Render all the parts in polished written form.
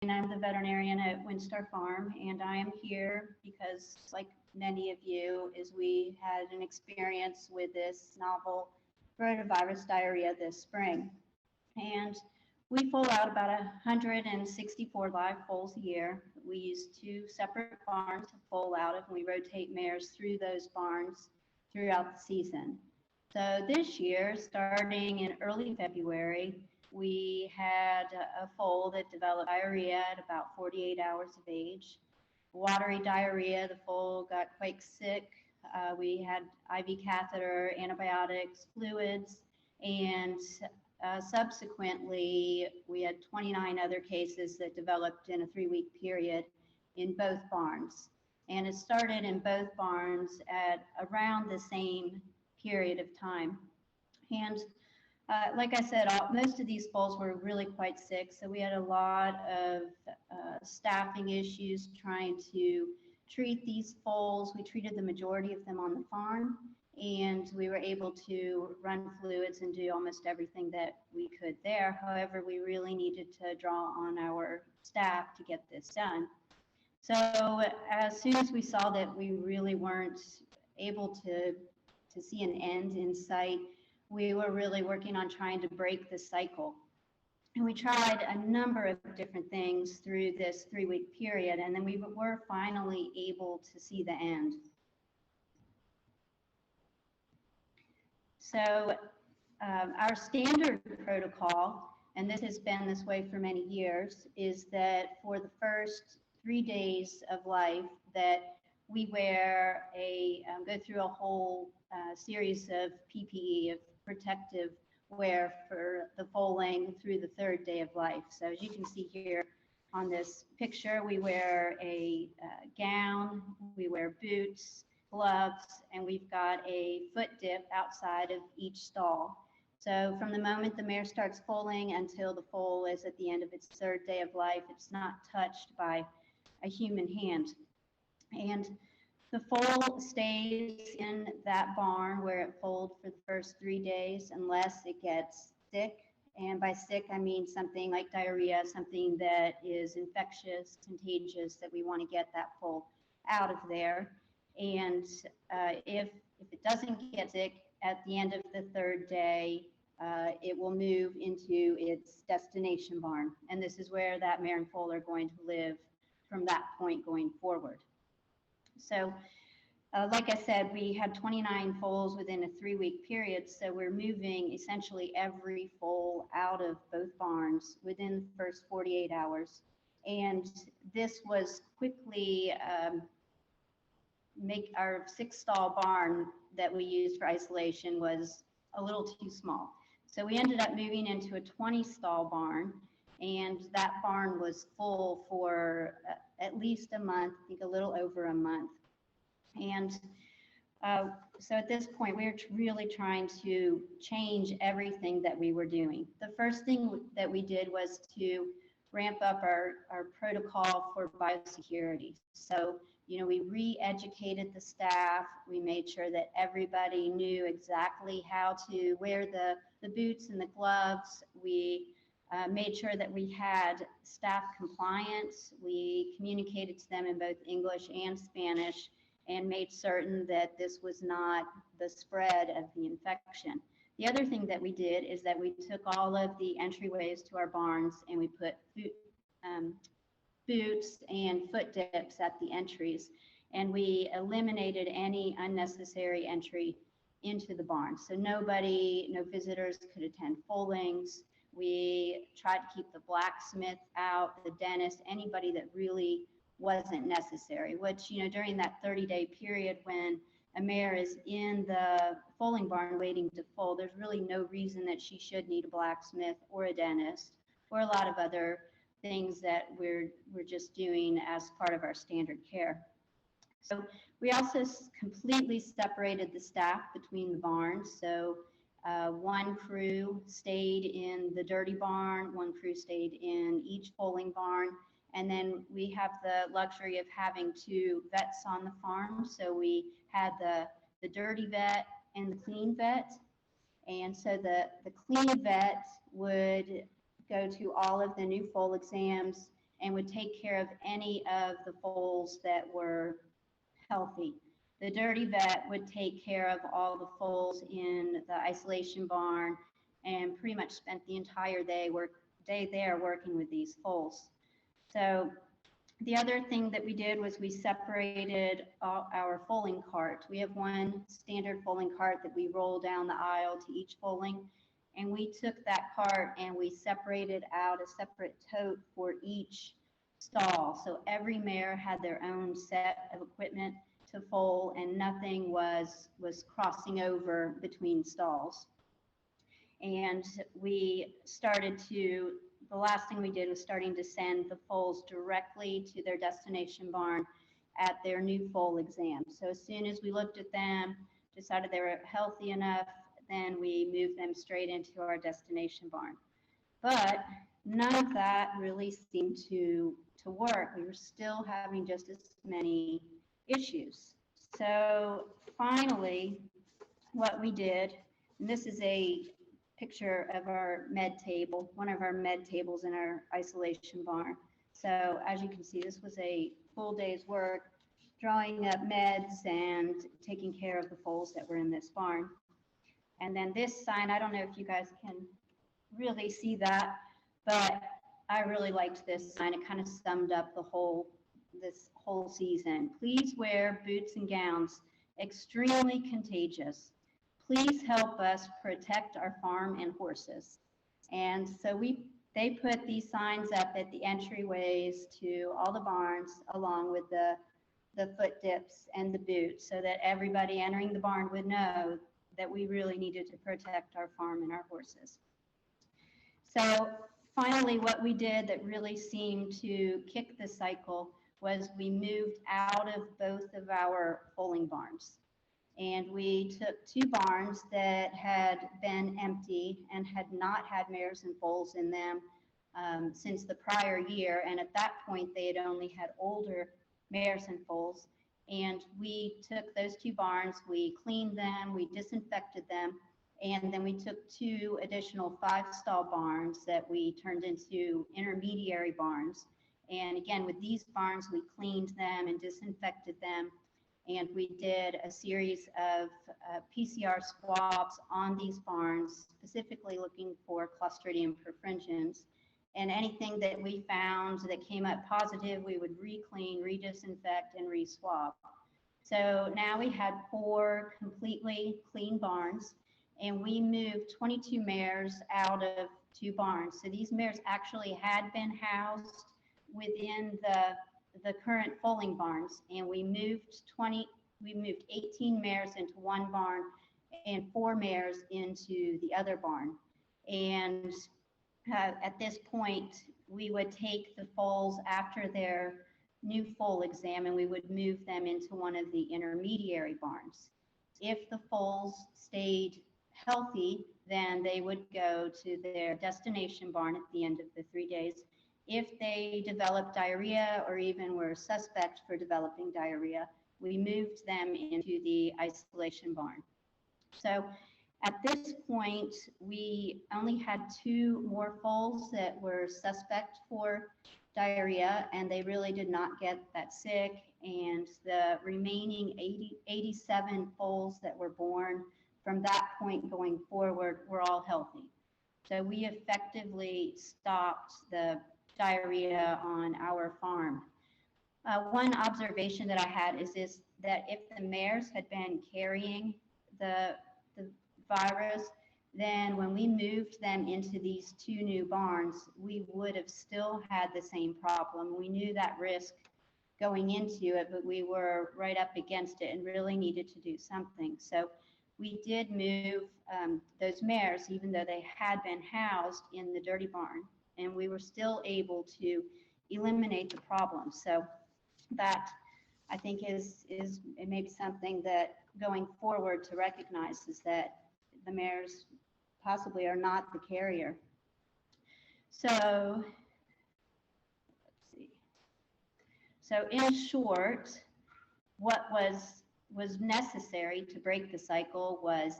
and I'm the veterinarian at Winstar Farm, and I am here because, like many of you, is we had an experience with this novel rotavirus diarrhea this spring. And we foal out about 164 live foals a year. We use two separate barns to foal out of, and we rotate mares through those barns throughout the season. So this year, starting in early February, we had a foal that developed diarrhea at about 48 hours of age. Watery diarrhea, the foal got quite sick. We had IV catheter, antibiotics, fluids, and subsequently, we had 29 other cases that developed in a 3-week period in both barns. And it started in both barns at around the same period of time. And like I said, most of these foals were really quite sick, so we had a lot of staffing issues trying to treat these foals. We treated the majority of them on the farm, and we were able to run fluids and do almost everything that we could there. However, we really needed to draw on our staff to get this done. So as soon as we saw that we really weren't able to see an end in sight, we were really working on trying to break the cycle. And we tried a number of different things through this 3-week period, and then we were finally able to see the end. So our standard protocol, and this has been this way for many years, is that for the first 3 days of life that we wear go through a whole series of PPE, of protective wear for the foaling through the 3rd day of life. So as you can see here on this picture, we wear a gown, we wear boots, gloves, and we've got a foot dip outside of each stall. So from the moment the mare starts foaling until the foal is at the end of its 3rd day of life, it's not touched by a human hand. And the foal stays in that barn where it foaled for the first 3 days unless it gets sick. And by sick, I mean something like diarrhea, something that is infectious, contagious, that we want to get that foal out of there. And if it doesn't get sick at the end of the 3rd day, it will move into its destination barn. And this is where that mare and foal are going to live from that point going forward. So like I said, we had 29 foals within a 3-week period, so we're moving essentially every foal out of both barns within the first 48 hours. And this was quickly make our 6-stall barn that we used for isolation was a little too small. So we ended up moving into a 20-stall barn, and that barn was full for at least a month, I think a little over a month. And so at this point, we were really trying to change everything that we were doing. The first thing that we did was to ramp up our protocol for biosecurity. So, we re-educated the staff. We made sure that everybody knew exactly how to wear the boots and the gloves. We made sure that we had staff compliance. We communicated to them in both English and Spanish and made certain that this was not the spread of the infection. The other thing that we did is that we took all of the entryways to our barns and we put boots and foot dips at the entries, and we eliminated any unnecessary entry into the barn. So no visitors could attend foalings. We tried to keep the blacksmith out, the dentist, anybody that really wasn't necessary, which, during that 30-day period when a mare is in the foaling barn waiting to foal, there's really no reason that she should need a blacksmith or a dentist or a lot of other things that we're just doing as part of our standard care. So we also completely separated the staff between the barns. So one crew stayed in the dirty barn, one crew stayed in each foaling barn, and then we have the luxury of having 2 vets on the farm. So we had the dirty vet and the clean vet. And so the clean vet would go to all of the new foal exams and would take care of any of the foals that were healthy. The dirty vet would take care of all the foals in the isolation barn and pretty much spent the entire day there working with these foals. So the other thing that we did was we separated our foaling cart. We have one standard foaling cart that we roll down the aisle to each foaling, and we took that cart and we separated out a separate tote for each stall. So every mare had their own set of equipment to foal, and nothing was crossing over between stalls. And the last thing we did was starting to send the foals directly to their destination barn at their new foal exam. So as soon as we looked at them, decided they were healthy enough, then we moved them straight into our destination barn. But none of that really seemed to work. We were still having just as many issues. So finally, what we did, and this is a picture of our med table, one of our med tables in our isolation barn. So as you can see, this was a full day's work, drawing up meds and taking care of the foals that were in this barn. And then this sign, I don't know if you guys can really see that, but I really liked this sign. It kind of summed up this whole season. Please wear boots and gowns, extremely contagious. Please help us protect our farm and horses. And so they put these signs up at the entryways to all the barns, along with the foot dips and the boots, so that everybody entering the barn would know that we really needed to protect our farm and our horses. So finally, what we did that really seemed to kick the cycle was we moved out of both of our foaling barns. And we took two barns that had been empty and had not had mares and foals in them since the prior year. And at that point, they had only had older mares and foals. And we took those two barns, we cleaned them, we disinfected them, and then we took two additional 5-stall barns that we turned into intermediary barns. And again, with these barns, we cleaned them and disinfected them. And we did a series of PCR swabs on these barns, specifically looking for Clostridium perfringens. And anything that we found that came up positive, we would re-clean, re-disinfect, and re-swab. So now we had 4 completely clean barns, and we moved 22 mares out of 2 barns. So these mares actually had been housed within the current foaling barns, and we moved 18 mares into one barn and 4 mares into the other barn. And at this point, we would take the foals after their new foal exam and we would move them into one of the intermediary barns. If the foals stayed healthy, then they would go to their destination barn at the end of the 3 days. If they developed diarrhea or even were suspect for developing diarrhea, we moved them into the isolation barn. So at this point, we only had 2 more foals that were suspect for diarrhea, and they really did not get that sick. And the remaining 87 foals that were born from that point going forward were all healthy. So we effectively stopped the diarrhea on our farm. One observation that I had is that if the mares had been carrying the virus, then when we moved them into these 2 new barns, we would have still had the same problem. We knew that risk going into it, but we were right up against it and really needed to do something. So we did move those mares, even though they had been housed in the dirty barn, and we were still able to eliminate the problem. So that, I think, is it may be something that going forward to recognize, is that the mares possibly are not the carrier. So let's see. So in short, what was necessary to break the cycle was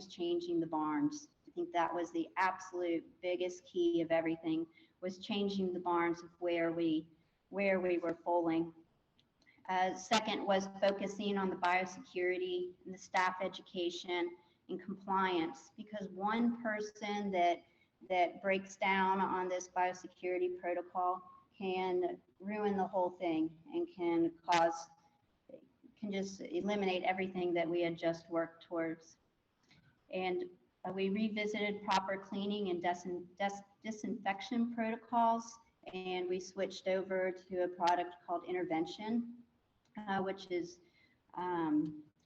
changing the barns. I think that was the absolute biggest key of everything, was changing the barns of where we were foaling. Second was focusing on the biosecurity and the staff education and compliance, because one person that breaks down on this biosecurity protocol can ruin the whole thing and can just eliminate everything that we had just worked towards. And we revisited proper cleaning and disinfection protocols, and we switched over to a product called Intervention, which is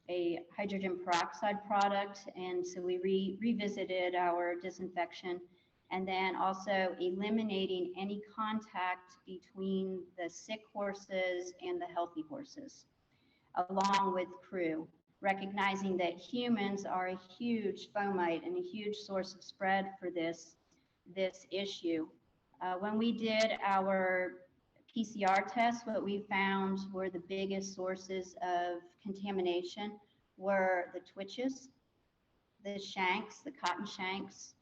a hydrogen peroxide product. And so we revisited our disinfection, and then also eliminating any contact between the sick horses and the healthy horses, along with crew, recognizing that humans are a huge fomite and a huge source of spread for this issue. When we did our PCR tests, what we found were the biggest sources of contamination were the twitches, the shanks, the cotton shanks,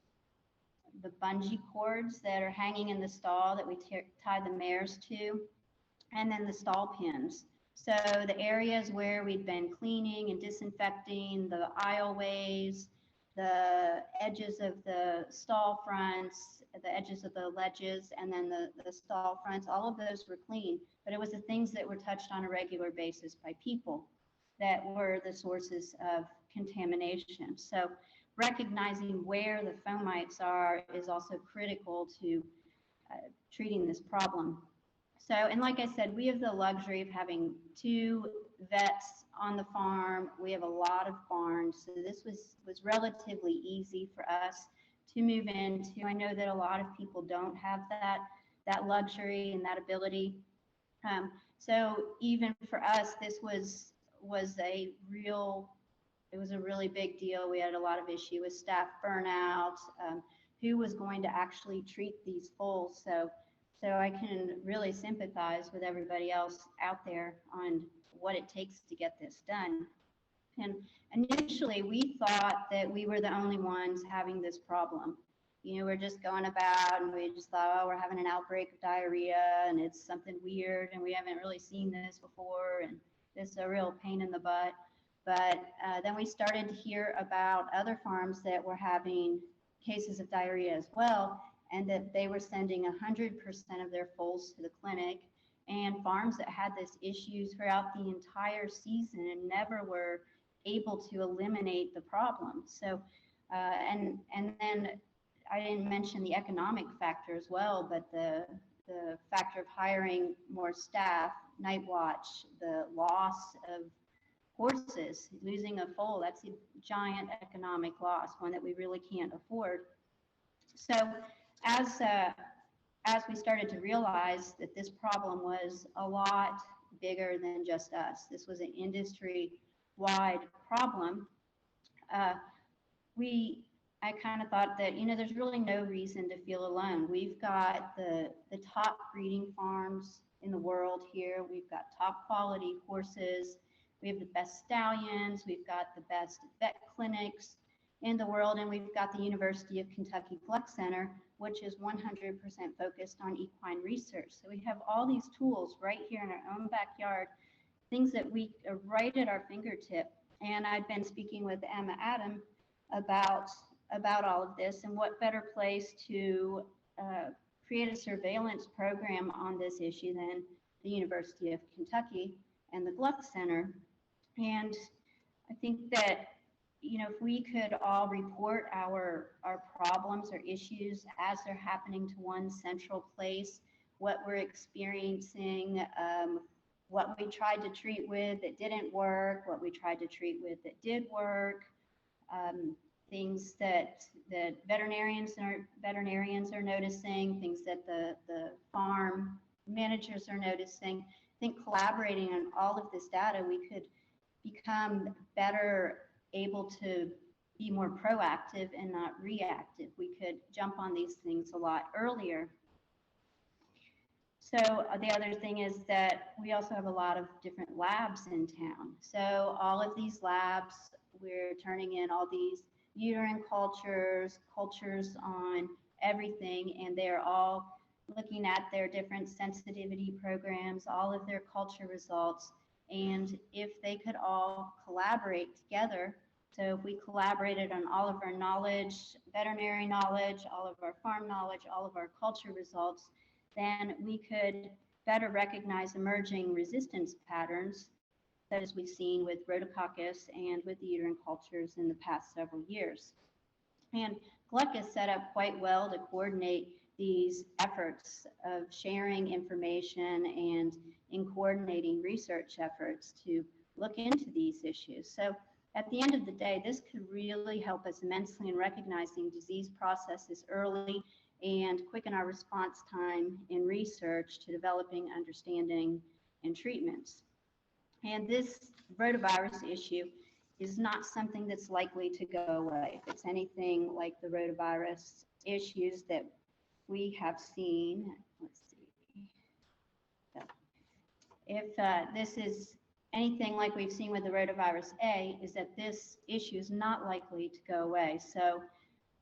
the bungee cords that are hanging in the stall that we tie the mares to, and then the stall pins. So the areas where we'd been cleaning and disinfecting, the aisleways, the edges of the stall fronts, the edges of the ledges, and then the stall fronts, all of those were clean. But it was the things that were touched on a regular basis by people that were the sources of contamination. So recognizing where the fomites are is also critical to treating this problem. So, and like I said, we have the luxury of having 2 vets on the farm. We have a lot of barns, so this was relatively easy for us to move into. I know that a lot of people don't have that luxury and that ability. So even for us, this was a really big deal. We had a lot of issue with staff burnout, who was going to actually treat these foals. So I can really sympathize with everybody else out there on what it takes to get this done. And initially, we thought that we were the only ones having this problem. You know, we're just going about and we just thought, oh, we're having an outbreak of diarrhea and it's something weird and we haven't really seen this before and this is a real pain in the butt. But then we started to hear about other farms that were having cases of diarrhea as well, and that they were sending 100% of their foals to the clinic, and farms that had this issue throughout the entire season and never were able to eliminate the problem. So, and then I didn't mention the economic factor as well, but the factor of hiring more staff, night watch, the loss of horses, losing a foal, that's a giant economic loss, one that we really can't afford. So as we started to realize that this problem was a lot bigger than just us, this was an industry-wide problem, I kind of thought that, you know, there's really no reason to feel alone. We've got the top breeding farms in the world here. We've got top quality horses. We have the best stallions. We've got the best vet clinics in the world, and we've got the University of Kentucky Gluck Center, which is 100% focused on equine research. So we have all these tools right here in our own backyard, things that we are right at our fingertip. And I've been speaking with Emma Adam about all of this, and what better place to create a surveillance program on this issue than the University of Kentucky and the Gluck Center. And I think that, you know, if we could all report our problems or issues as they're happening to one central place, what we're experiencing, what we tried to treat with that didn't work, what we tried to treat with that did work, things that veterinarians are noticing, things that the farm managers are noticing. I think collaborating on all of this data, we could become better able to be more proactive and not reactive. We could jump on these things a lot earlier. So the other thing is that we also have a lot of different labs in town. So all of these labs, we're turning in all these uterine cultures on everything, and they're all looking at their different sensitivity programs, all of their culture results, and if they could all collaborate together. So if we collaborated on all of our knowledge, veterinary knowledge, all of our farm knowledge, all of our culture results, then we could better recognize emerging resistance patterns, such as we've seen with rhodococcus and with the uterine cultures in the past several years. And Gluck is set up quite well to coordinate these efforts of sharing information and in coordinating research efforts to look into these issues. So at the end of the day, this could really help us immensely in recognizing disease processes early and quicken our response time in research to developing understanding and treatments. And this rotavirus issue is not something that's likely to go away. If it's anything like the rotavirus issues that we have seen, let's see, if this is anything like we've seen with the rotavirus A, is that this issue is not likely to go away. So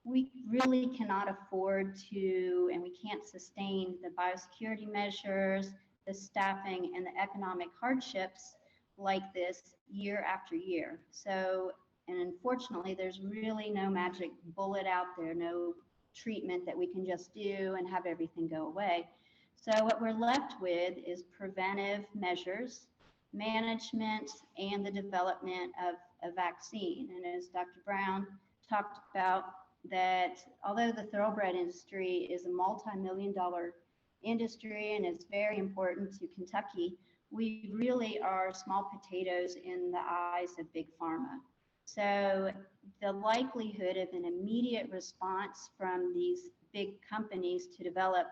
we really cannot afford to, and we can't sustain the biosecurity measures, the staffing, and the economic hardships like this year after year. So, and unfortunately, there's really no magic bullet out there, no treatment that we can just do and have everything go away. So what we're left with is preventive measures, management, and the development of a vaccine. And as Dr. Brown talked about, that although the thoroughbred industry is a multi-million-dollar industry and is very important to Kentucky, we really are small potatoes in the eyes of big pharma. So the likelihood of an immediate response from these big companies to develop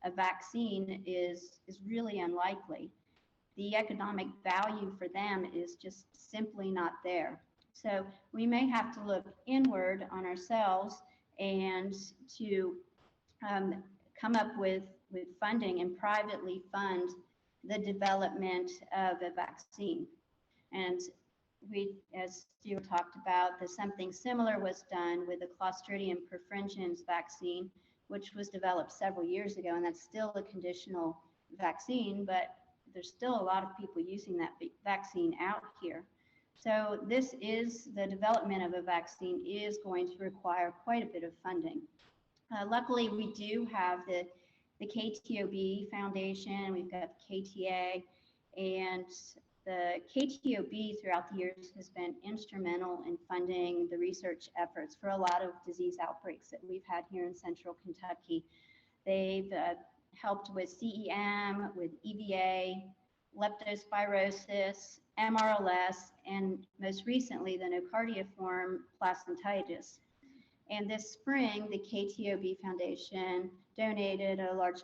a vaccine is really unlikely. The economic value for them is just simply not there. So we may have to look inward on ourselves and to come up with funding and privately fund the development of a vaccine. And we, as Stuart talked about, something similar was done with the Clostridium perfringens vaccine, which was developed several years ago, and that's still a conditional vaccine, but there's still a lot of people using that vaccine out here. So this is, the development of a vaccine is going to require quite a bit of funding. Luckily, we do have the KTOB Foundation, we've got the KTA, and the KTOB throughout the years has been instrumental in funding the research efforts for a lot of disease outbreaks that we've had here in central Kentucky. They've helped with CEM, with EVA, leptospirosis, MRLS, and most recently the nocardiaform placentitis. And this spring, the KTOB Foundation donated a large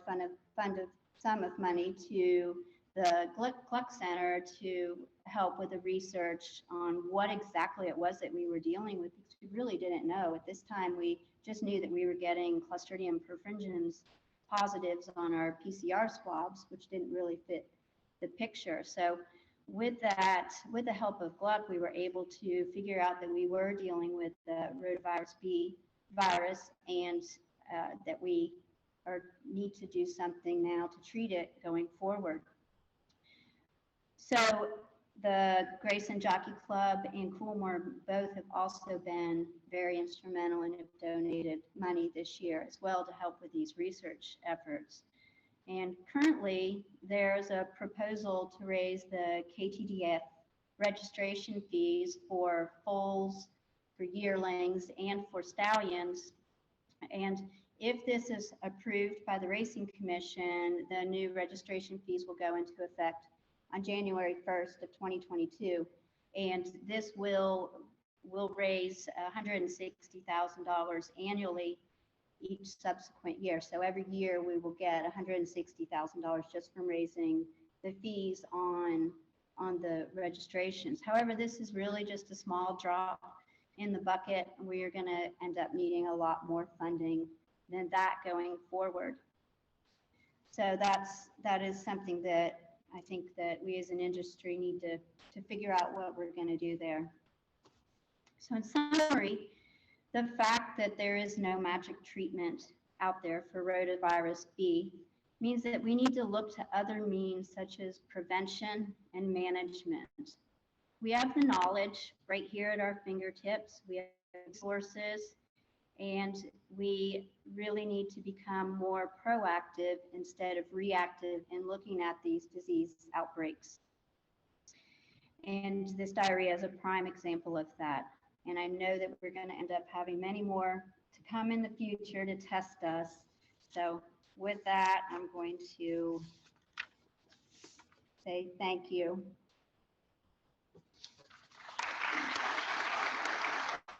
sum of money to the Gluck Center to help with the research on what exactly it was that we were dealing with, because we really didn't know. At this time, we just knew that we were getting Clostridium perfringens positives on our PCR swabs, which didn't really fit the picture. So with that, with the help of Gluck, we were able to figure out that we were dealing with the rotavirus B virus, and that we need to do something now to treat it going forward. So the Grayson Jockey Club and Coolmore both have also been very instrumental and have donated money this year as well to help with these research efforts. And currently, there's a proposal to raise the KTDF registration fees for foals, for yearlings, and for stallions. And if this is approved by the Racing Commission, the new registration fees will go into effect on January 1st of 2022. And this will raise $160,000 annually each subsequent year. So every year we will get $160,000 just from raising the fees on the registrations. However, this is really just a small drop in the bucket, and we are going to end up needing a lot more funding than that going forward. So that is something that I think that we as an industry need to figure out what we're going to do there. So in summary, the fact that there is no magic treatment out there for rotavirus B means that we need to look to other means such as prevention and management. We have the knowledge right here at our fingertips. We have resources, and we really need to become more proactive instead of reactive in looking at these disease outbreaks. And this diarrhea is a prime example of that. And I know that we're going to end up having many more to come in the future to test us. So with that, I'm going to say thank you.